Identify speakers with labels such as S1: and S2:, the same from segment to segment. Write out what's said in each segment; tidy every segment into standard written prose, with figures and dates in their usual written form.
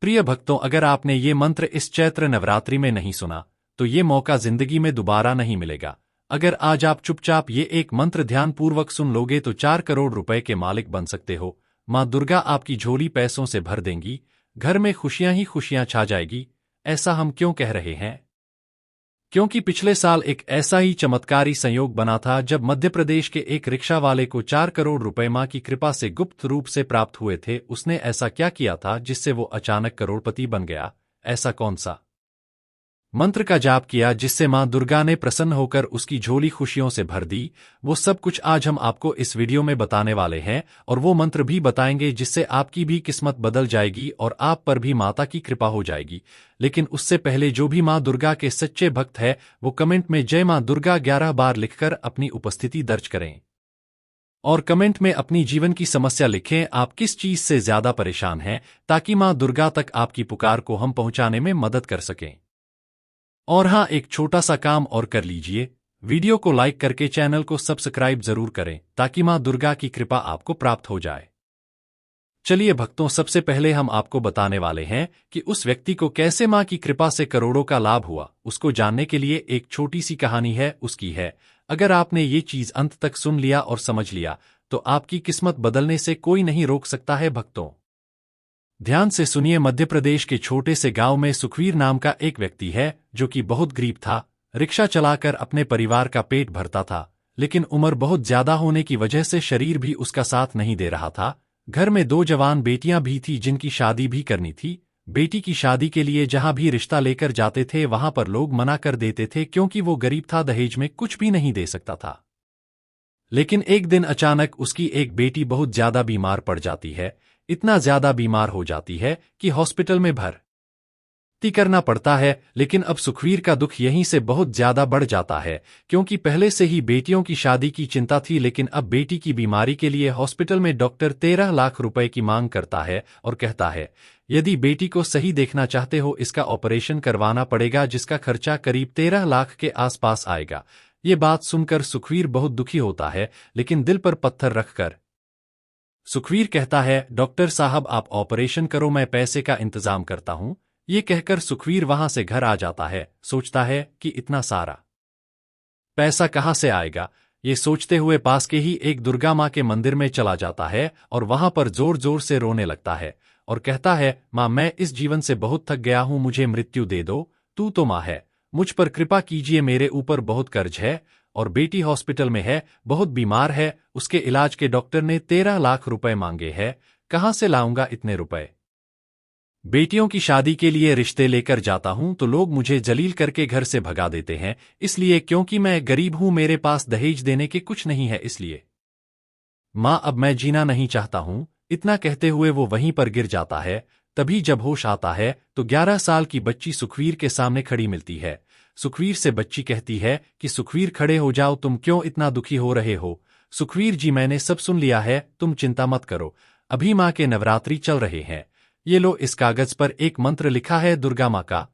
S1: प्रिय भक्तों, अगर आपने ये मंत्र इस चैत्र नवरात्रि में नहीं सुना तो ये मौका जिंदगी में दोबारा नहीं मिलेगा। अगर आज आप चुपचाप ये एक मंत्र ध्यानपूर्वक सुन लोगे तो 4 करोड़ रुपए के मालिक बन सकते हो। माँ दुर्गा आपकी झोली पैसों से भर देंगी, घर में खुशियां ही खुशियां छा जाएगी। ऐसा हम क्यों कह रहे हैं? क्योंकि पिछले साल एक ऐसा ही चमत्कारी संयोग बना था जब मध्य प्रदेश के एक रिक्शा वाले को 4 करोड़ रुपए मां की कृपा से गुप्त रूप से प्राप्त हुए थे। उसने ऐसा क्या किया था जिससे वो अचानक करोड़पति बन गया? ऐसा कौन सा मंत्र का जाप किया जिससे मां दुर्गा ने प्रसन्न होकर उसकी झोली खुशियों से भर दी? वो सब कुछ आज हम आपको इस वीडियो में बताने वाले हैं, और वो मंत्र भी बताएंगे जिससे आपकी भी किस्मत बदल जाएगी और आप पर भी माता की कृपा हो जाएगी। लेकिन उससे पहले जो भी मां दुर्गा के सच्चे भक्त है वो कमेंट में जय मां दुर्गा 11 बार लिखकर अपनी उपस्थिति दर्ज करें, और कमेंट में अपनी जीवन की समस्या लिखें। आप किस चीज से ज्यादा परेशान हैं, ताकि मां दुर्गा तक आपकी पुकार को हम पहुंचाने में मदद कर सकें। और हाँ, एक छोटा सा काम और कर लीजिए, वीडियो को लाइक करके चैनल को सब्सक्राइब जरूर करें ताकि मां दुर्गा की कृपा आपको प्राप्त हो जाए। चलिए भक्तों, सबसे पहले हम आपको बताने वाले हैं कि उस व्यक्ति को कैसे मां की कृपा से करोड़ों का लाभ हुआ। उसको जानने के लिए एक छोटी सी कहानी है, उसकी है। अगर आपने ये चीज अंत तक सुन लिया और समझ लिया तो आपकी किस्मत बदलने से कोई नहीं रोक सकता है। भक्तों ध्यान से सुनिए। मध्य प्रदेश के छोटे से गांव में सुखवीर नाम का एक व्यक्ति है जो कि बहुत गरीब था। रिक्शा चलाकर अपने परिवार का पेट भरता था, लेकिन उम्र बहुत ज्यादा होने की वजह से शरीर भी उसका साथ नहीं दे रहा था। घर में 2 जवान बेटियां भी थी जिनकी शादी भी करनी थी। बेटी की शादी के लिए जहां भी रिश्ता लेकर जाते थे वहां पर लोग मना कर देते थे क्योंकि वो गरीब था, दहेज में कुछ भी नहीं दे सकता था। लेकिन एक दिन अचानक उसकी एक बेटी बहुत ज्यादा बीमार पड़ जाती है। इतना ज्यादा बीमार हो जाती है कि हॉस्पिटल में भर्ती करना पड़ता है। लेकिन अब सुखवीर का दुख यहीं से बहुत ज्यादा बढ़ जाता है, क्योंकि पहले से ही बेटियों की शादी की चिंता थी, लेकिन अब बेटी की बीमारी के लिए हॉस्पिटल में डॉक्टर 13 लाख रुपए की मांग करता है और कहता है यदि बेटी को सही देखना चाहते हो इसका ऑपरेशन करवाना पड़ेगा, जिसका खर्चा करीब 13 लाख के आसपास आएगा। ये बात सुनकर सुखवीर बहुत दुखी होता है, लेकिन दिल पर पत्थर रखकर सुखवीर कहता है डॉक्टर साहब आप ऑपरेशन करो, मैं पैसे का इंतजाम करता हूं। ये कहकर सुखवीर वहां से घर आ जाता है। सोचता है कि इतना सारा पैसा कहां से आएगा। ये सोचते हुए पास के ही एक दुर्गा मां के मंदिर में चला जाता है और वहां पर जोर जोर से रोने लगता है और कहता है मां, मैं इस जीवन से बहुत थक गया हूं, मुझे मृत्यु दे दो। तू तो मां है, मुझ पर कृपा कीजिए, मेरे ऊपर बहुत कर्ज है और बेटी हॉस्पिटल में है, बहुत बीमार है, उसके इलाज के डॉक्टर ने 13 लाख रुपए मांगे हैं, कहां से लाऊंगा इतने रुपए? बेटियों की शादी के लिए रिश्ते लेकर जाता हूं तो लोग मुझे जलील करके घर से भगा देते हैं, इसलिए क्योंकि मैं गरीब हूं, मेरे पास दहेज देने के कुछ नहीं है, इसलिए मां अब मैं जीना नहीं चाहता हूं। इतना कहते हुए वो वहीं पर गिर जाता है। तभी जब होश आता है तो 11 साल की बच्ची सुखवीर के सामने खड़ी मिलती है। सुखवीर से बच्ची कहती है कि सुखवीर खड़े हो जाओ, तुम क्यों इतना दुखी हो रहे हो? सुखवीर जी, मैंने सब सुन लिया है, तुम चिंता मत करो, अभी मां के नवरात्रि चल रहे हैं। ये लो, इस कागज पर एक मंत्र लिखा है दुर्गा मां का,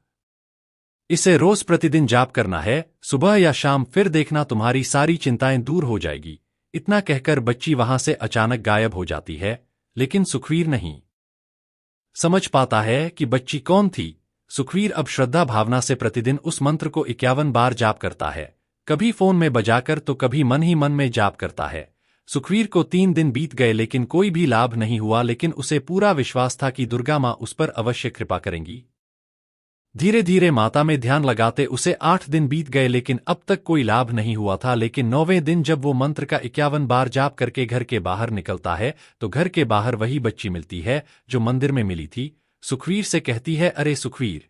S1: इसे रोज प्रतिदिन जाप करना है, सुबह या शाम, फिर देखना तुम्हारी सारी चिंताएं दूर हो जाएगी। इतना कहकर बच्ची वहां से अचानक गायब हो जाती है, लेकिन सुखवीर नहीं समझ पाता है कि बच्ची कौन थी। सुखवीर अब श्रद्धा भावना से प्रतिदिन उस मंत्र को 51 बार जाप करता है, कभी फोन में बजाकर तो कभी मन ही मन में जाप करता है। सुखवीर को 3 दिन बीत गए लेकिन कोई भी लाभ नहीं हुआ, लेकिन उसे पूरा विश्वास था कि दुर्गा मां उस पर अवश्य कृपा करेंगी। धीरे धीरे माता में ध्यान लगाते उसे 8 दिन बीत गए लेकिन अब तक कोई लाभ नहीं हुआ था। लेकिन 9वें दिन जब वो मंत्र का 51 बार जाप करके घर के बाहर निकलता है तो घर के बाहर वही बच्ची मिलती है जो मंदिर में मिली थी। सुखवीर से कहती है, अरे सुखवीर,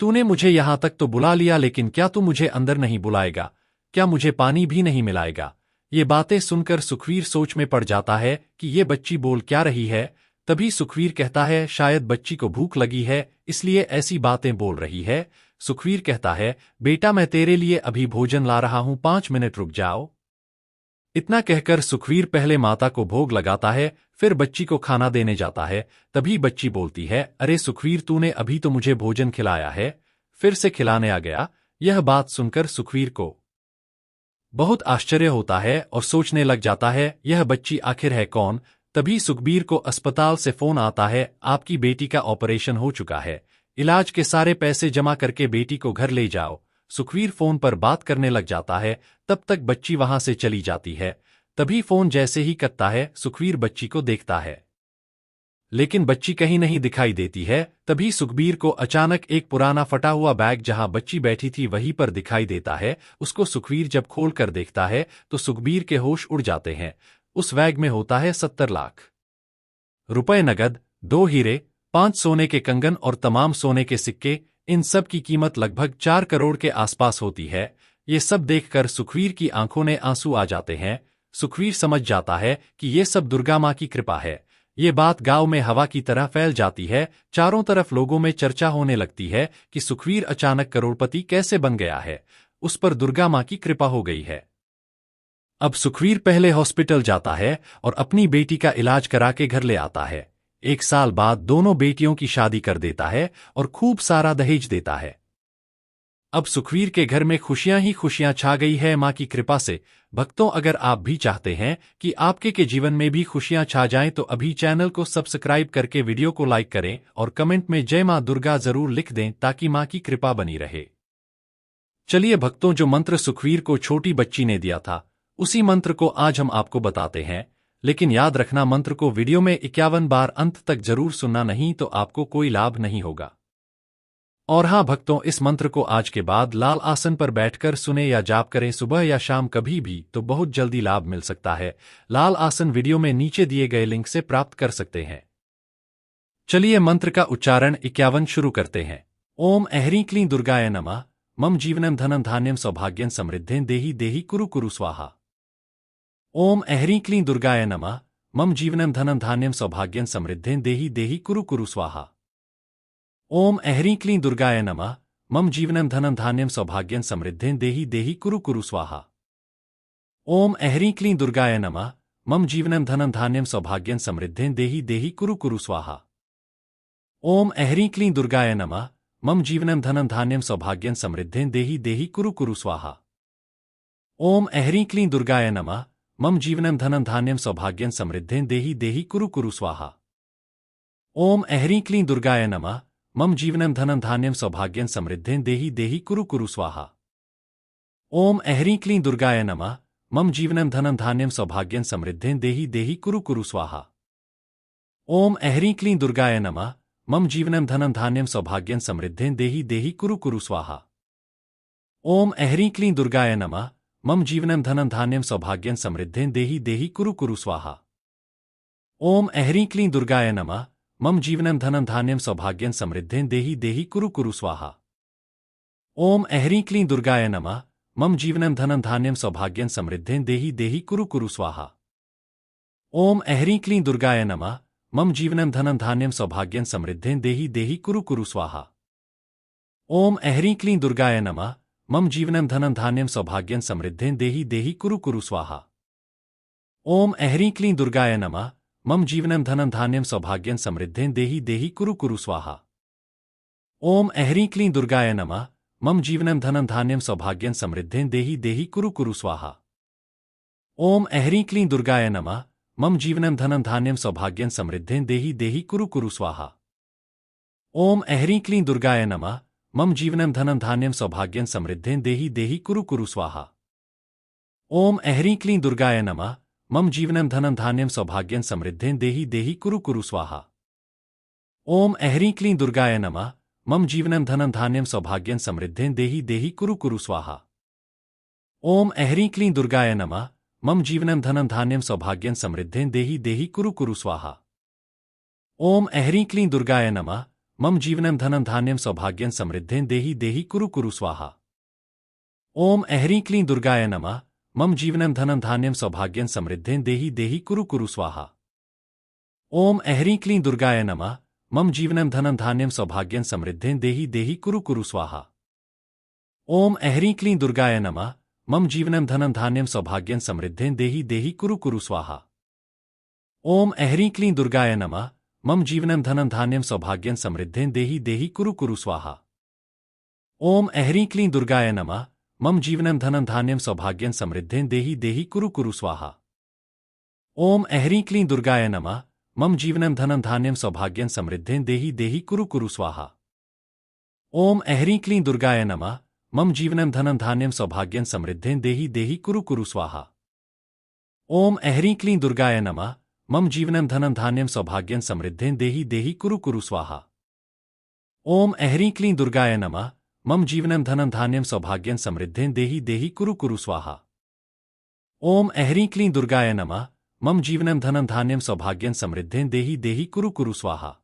S1: तूने मुझे यहां तक तो बुला लिया, लेकिन क्या तू मुझे अंदर नहीं बुलाएगा? क्या मुझे पानी भी नहीं मिलाएगा? ये बातें सुनकर सुखवीर सोच में पड़ जाता है कि ये बच्ची बोल क्या रही है। तभी सुखवीर कहता है शायद बच्ची को भूख लगी है, इसलिए ऐसी बातें बोल रही है। सुखवीर कहता है बेटा, मैं तेरे लिए अभी भोजन ला रहा हूं, 5 मिनट रुक जाओ। इतना कहकर सुखवीर पहले माता को भोग लगाता है, फिर बच्ची को खाना देने जाता है। तभी बच्ची बोलती है, अरे सुखवीर, तूने अभी तो मुझे भोजन खिलाया है, फिर से खिलाने आ गया। यह बात सुनकर सुखवीर को बहुत आश्चर्य होता है और सोचने लग जाता है यह बच्ची आखिर है कौन। तभी सुखबीर को अस्पताल से फोन आता है, आपकी बेटी का ऑपरेशन हो चुका है, इलाज के सारे पैसे जमा करके बेटी को घर ले जाओ। सुखबीर फोन पर बात करने लग जाता है, तब तक बच्ची वहां से चली जाती है। तभी फोन जैसे ही कटता है, सुखबीर बच्ची को देखता है, लेकिन बच्ची कहीं नहीं दिखाई देती है। तभी सुखबीर को अचानक एक पुराना फटा हुआ बैग जहां बच्ची बैठी थी वहीं पर दिखाई देता है। उसको सुखबीर जब खोल कर देखता है तो सुखबीर के होश उड़ जाते हैं। उस बैग में होता है 70 लाख रुपए नगद, 2 हीरे, 5 सोने के कंगन और तमाम सोने के सिक्के। इन सब की कीमत लगभग 4 करोड़ के आसपास होती है। ये सब देखकर सुखबीर की आंखों में आंसू आ जाते हैं। सुखबीर समझ जाता है कि ये सब दुर्गा माँ की कृपा है। ये बात गांव में हवा की तरह फैल जाती है। चारों तरफ लोगों में चर्चा होने लगती है कि सुखबीर अचानक करोड़पति कैसे बन गया है, उस पर दुर्गा माँ की कृपा हो गई है। अब सुखबीर पहले हॉस्पिटल जाता है और अपनी बेटी का इलाज करा के घर ले आता है। 1 साल बाद दोनों बेटियों की शादी कर देता है और खूब सारा दहेज देता है। अब सुखबीर के घर में खुशियां ही खुशियां छा गई है मां की कृपा से। भक्तों, अगर आप भी चाहते हैं कि आपके के जीवन में भी खुशियां छा जाएं तो अभी चैनल को सब्सक्राइब करके वीडियो को लाइक करें और कमेंट में जय मां दुर्गा जरूर लिख दें ताकि मां की कृपा बनी रहे। चलिए भक्तों, जो मंत्र सुखबीर को छोटी बच्ची ने दिया था उसी मंत्र को आज हम आपको बताते हैं। लेकिन याद रखना, मंत्र को वीडियो में 51 बार अंत तक जरूर सुनना, नहीं तो आपको कोई लाभ नहीं होगा। और हाँ भक्तों, इस मंत्र को आज के बाद लाल आसन पर बैठकर सुने या जाप करें, सुबह या शाम कभी भी, तो बहुत जल्दी लाभ मिल सकता है। लाल आसन वीडियो में नीचे दिए गए लिंक से प्राप्त कर सकते हैं। चलिए मंत्र का उच्चारण 51 शुरू करते हैं। ओम ऐह्रीं क्लीं दुर्गाय नमः। मम जीवनं धनं धान्यं सौभाग्यं समृद्धिं देहि देहि कुरु कुरु स्वाहा। ओम ऐह्रीं क्लीं दुर्गाय नमः। मम जीवनं धनं धान्यं सौभाग्यं समृद्धिं देहि देहि कुरु कुरु स्वाहा। ओम ऐह्रीं क्लीं दुर्गाय नमः। मम जीवनं धनं धान्यं सौभाग्यं समृद्धिं देहि देहि कुरु कुरु स्वाहा। ओम ऐह्रीं क्लीं दुर्गाय नमः। मम जीवनं धनं धान्यं सौभाग्यं समृद्धिं देहि देहि कुरु कुरु स्वाहा। ओम ऐह्रीं क्लीं दुर्गाय नमः। मम जीवनं धनं धान्यं सौभाग्यं समृद्धिं देहि देहि कुरु कुरु स्वाहा। ओम ऐह्रीं क्लीं दुर्गाय नमः। मम जीवनं धनं धान्यं सौभाग्यं समृद्धिं देहि देहि कुरु कुरु स्वाहा। ओम ऐह्रीं क्लीं दुर्गाय नमः। मम जीवनं धनं धान्यं सौभाग्यं समृद्धिं देहि देहि कुरु कुरु स्वाहा। ओम ऐह्रीं क्लीं दुर्गाय नमः। मम जीवनं धनं धान्यं सौभाग्यं समृद्धिं देहि देहि कुरु कुरु स्वाहा। ओम ऐह्रीं क्लीं दुर्गाय नमः। मम जीवनं धनं धान्यं सौभाग्यं समृद्धिं देहि देहि कुरु कुरु स्वाहा। ओम ऐह्रीं क्लीं दुर्गाय नमः। मम जीवनं धनं धान्यं सौभाग्यं समृद्धिं देहि देहि कुरु कुरु स्वाहा। ओम ऐह्रीं क्लीं दुर्गाय नमः। मम जीवनं धनं धान्यं सौभाग्यं समृद्धिं देहि देहि कुरु कुरु स्वाहा। ओम ऐह्रीं क्लीं दुर्गाय नमः। मम जीवनं धनं धान्यं सौभाग्यं समृद्धिं देहि देहि कुरु कुरु स्वाहा। ओम ऐह्रीं क्लीं दुर्गाय नमः। मम जीवनं धनं धान्यं सौभाग्यं समृद्धिं देहि देहि कुरु कुरु स्वाहा। ओम ऐह्रीं क्लीं दुर्गाय नमः। मम जीवनं धनं धान्यं सौभाग्यं समृद्धिं देहि देहि कुरु कुरु स्वाहा। ओम ऐह्रीं क्लीं दुर्गाय नमः। मम जीवनं धनं धान्यं सौभाग्यं समृद्धिं देहि देहि कुरु कुरु स्वाहा। ओम ऐह्रीं क्लीं दुर्गाय नमः। मम जीवनं धनं धान्यं सौभाग्यं समृद्धिं देहि देहि कुरु कुरु स्वाहा। ओम ऐह्रीं क्लीं दुर्गाय नमः। मम जीवनं धनं धान्यं सौभाग्यं समृद्धिं देहि देहि कुरु कुरु स्वाहा। ओम ऐह्रीं क्लीं दुर्गाय नमः। मम जीवनं धनं धान्यं सौभाग्यं समृद्धिं देहि देहि कुरु कुरु स्वाहा। ओम ऐह्रीं क्लीं दुर्गाय नमः। मम जीवनं धनं धान्यं सौभाग्यं समृद्धिं देहि देहि कुरु कुरु स्वाहा। ओम ऐह्रीं क्लीं दुर्गाय नमः। मम जीवनं धनं धान्यं सौभाग्यं समृद्धिं देहि देहि कुरु कुरु स्वाहा। ओम ऐह्रीं क्लीं दुर्गाय नमः। मम जीवनं धनं धान्यं सौभाग्यं समृद्धिं देहि देहि कुरु कुरु स्वाहा। ओम ऐह्रीं क्लीं दुर्गाय नमः। मम जीवनं धनं धान्यं सौभाग्यं समृद्धिं देहि देहि कुरु कुरु स्वाहा। ओम ऐह्रीं क्लीं दुर्गाय नमः। मम जीवनं धनं धान्यं सौभाग्यं समृद्धिं देहि देहि कुरु कुरु स्वाहा। ओम ऐह्रीं क्लीं दुर्गाय नमः। मम जीवनं धनं धान्यं सौभाग्यं समृद्धिं देहि देहि कुरु कुरु स्वाहा। ओम ऐह्रीं क्लीं दुर्गाय नमः। मम जीवनं धनं धान्यं सौभाग्यं समृद्धिं देहि देहि कुरु कुरु स्वाहा। ओम ऐह्रीं क्लीं दुर्गाय नमः। मम जीवनं धनं धान्यं सौभाग्यं समृद्धिं देहि देहि कुरु कुरु स्वाहा। ओम ऐह्रीं क्लीं दुर्गाय नमः। मम जीवनं धनं धान्यं सौभाग्यं समृद्धिं देहि देहि कुरु कुरु स्वाहा। ओम ऐह्रीं क्लीं दुर्गाय नमः। मम जीवनं धनं धान्यं सौभाग्यं समृद्धिं देहि देहि कुरु कुरु स्वाहा। ओम ऐह्रीं क्लीं दुर्गाय नमः। मम जीवनं धनं धान्यं सौभाग्यं समृद्धिं देहि देहि कुरु कुरु स्वाहा। ओम ऐह्रीं क्लीं दुर्गाय नमः। मम जीवनं धनं धान्यं सौभाग्यं समृद्धिं देहि देहि कुरु कुरु स्वाहा। ओम ऐह्रीं क्लीं दुर्गाय नमः। मम जीवनं धनं धान्यं सौभाग्यं समृद्धिं देहि देहि कुरु कुरु स्वाहा। ओम ऐह्रीं क्लीं दुर्गाय नमः। मम जीवनं धनं धान्यं सौभाग्यं समृद्धिं देहि देहि कुरु कुरु स्वाहा।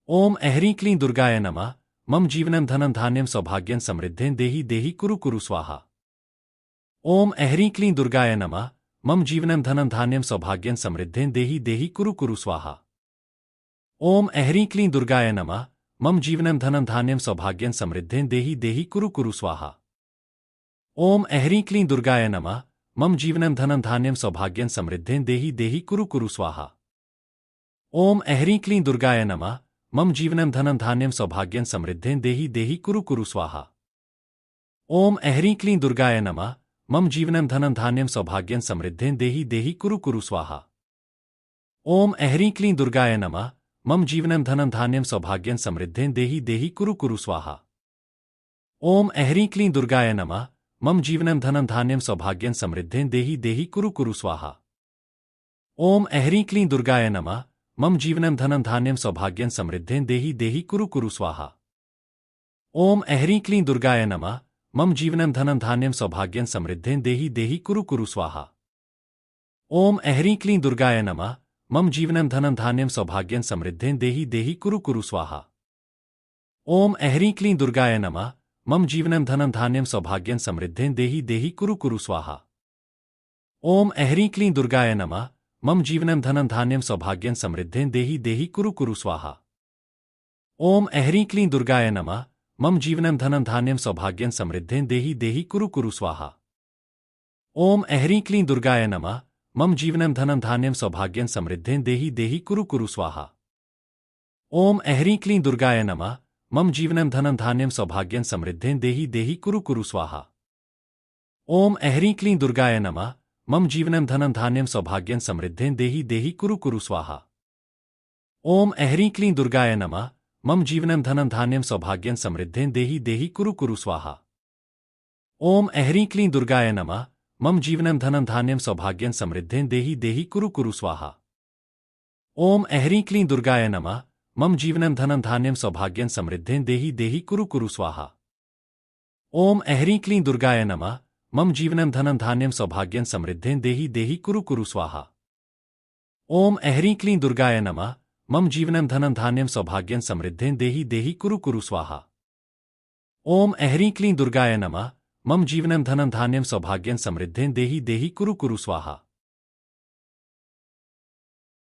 S1: ओम ऐह्रीं क्लीं दुर्गाय नमः। मम जीवनं धनं धान्यं सौभाग्यं समृद्धिं देहि देहि कुरु कुरु स्वाहा। ओम ऐह्रीं क्लीं दुर्गाय नमः। मम जीवनं धनं धान्यं सौभाग्यं समृद्धिं देहि देहि कुरु कुरु स्वाहा। ओम ऐह्रीं क्लीं दुर्गाय नमः। मम जीवनं धनं धान्यं सौभाग्यं समृद्धिं देहि देहि कुरु कुरु स्वाहा। ओम ऐह्रीं क्लीं दुर्गाय नमः। मम जीवनं धनं धान्यं सौभाग्यं समृद्धिं देहि देहि कुरु कुरु स्वाहा। ओम ऐह्रीं क्लीं दुर्गाय नमः। मम जीवनं धनं धान्यं सौभाग्यं समृद्धिं देहि देहि कुरु कुरु स्वाहा। ओम ऐह्रीं क्लीं दुर्गाय नमः। मम जीवनं धनं धान्यं सौभाग्यं समृद्धिं देहि देहि कुरु कुरु स्वाहा। ओम ऐह्रीं क्लीं दुर्गाय नमः। मम जीवनं धनं धान्यं सौभाग्यं समृद्धिं देहि देहि कुरु कुरु स्वाहा। ओम ऐह्रीं क्लीं दुर्गाय नमः। मम जीवनं धनं धान्यं सौभाग्यं समृद्धिं देहि देहि कुरु कुरु स्वाहा। ओम ऐह्रीं क्लीं दुर्गाय नमः। मम जीवनं धनं धान्यं सौभाग्यं समृद्धिं देहि देहि कुरु कुरु स्वाहा। ओम ऐह्रीं क्लीं दुर्गाय नमः। मम जीवनं धनं धान्यं सौभाग्यं समृद्धिं देहि देहि कुरु कुरु स्वाहा। ओम ऐह्रीं क्लीं दुर्गाय नमः। मम जीवनं धनं धान्यं सौभाग्यं समृद्धिं देहि देहि कुरु कुरु स्वाहा। ओम ऐह्रीं क्लीं दुर्गाय नमः। मम जीवनं धनं धान्यं सौभाग्यं समृद्धिं देहि देहि कुरु कुरु स्वाहा। ओम ऐह्रीं क्लीं दुर्गाय नमः। मम जीवनं धनं धान्यं सौभाग्यं समृद्धिं देहि देहि कुरु कुरु स्वाहा। ओम ऐह्रीं क्लीं दुर्गाय नमः। मम जीवनं धनं धान्यं सौभाग्यं समृद्धिं देहि देहि कुरु कुरु स्वाहा। ओम ऐह्रीं क्लीं दुर्गाय नमः। मम जीवनं धनं धान्यं सौभाग्यं समृद्धिं देहि देहि कुरु कुरु स्वाहा। ओम ऐह्रीं क्लीं दुर्गाय नमः। मम जीवनं धनं धान्यं सौभाग्यं समृद्धिं देहि देहि कुरु कुरु स्वाहा। ओम ऐह्रीं क्लीं दुर्गाय नमः। मम जीवनं धनं धान्यं सौभाग्यं समृद्धिं देहि देहि कुरु कुरु स्वाहा। ओम ऐह्रीं क्लीं दुर्गाय नमः। मम जीवनं धनं धान्यं सौभाग्यं समृद्धिं देहि देहि कुरु कुरु स्वाहा। ओम ऐह्रीं क्लीं दुर्गाय नमः। मम जीवनं धनं धान्यं सौभाग्यं समृद्धिं देहि देहि कुरु कुरु स्वाहा। ओम ऐह्रीं क्लीं दुर्गाय नमः। मम जीवनं धनं धान्यं सौभाग्यं समृद्धिं देहि देहि कुरु कुरु स्वाहा। ओम ऐह्रीं क्लीं दुर्गाय नमः। मम जीवनं धनं धान्यं सौभाग्यं समृद्धिं देहि देहि कुरु कुरु स्वाहा। ओम ऐह्रीं क्लीं दुर्गाय नमः। मम जीवनं धनं धान्यं सौभाग्यं समृद्धिं देहि देहि कुरु कुरु स्वाहा। ओम ऐह्रीं क्लीं दुर्गाय नमः। मम जीवनं धनं धान्यं सौभाग्यं समृद्धिं देहि देहि कुरु कुरु स्वाहा।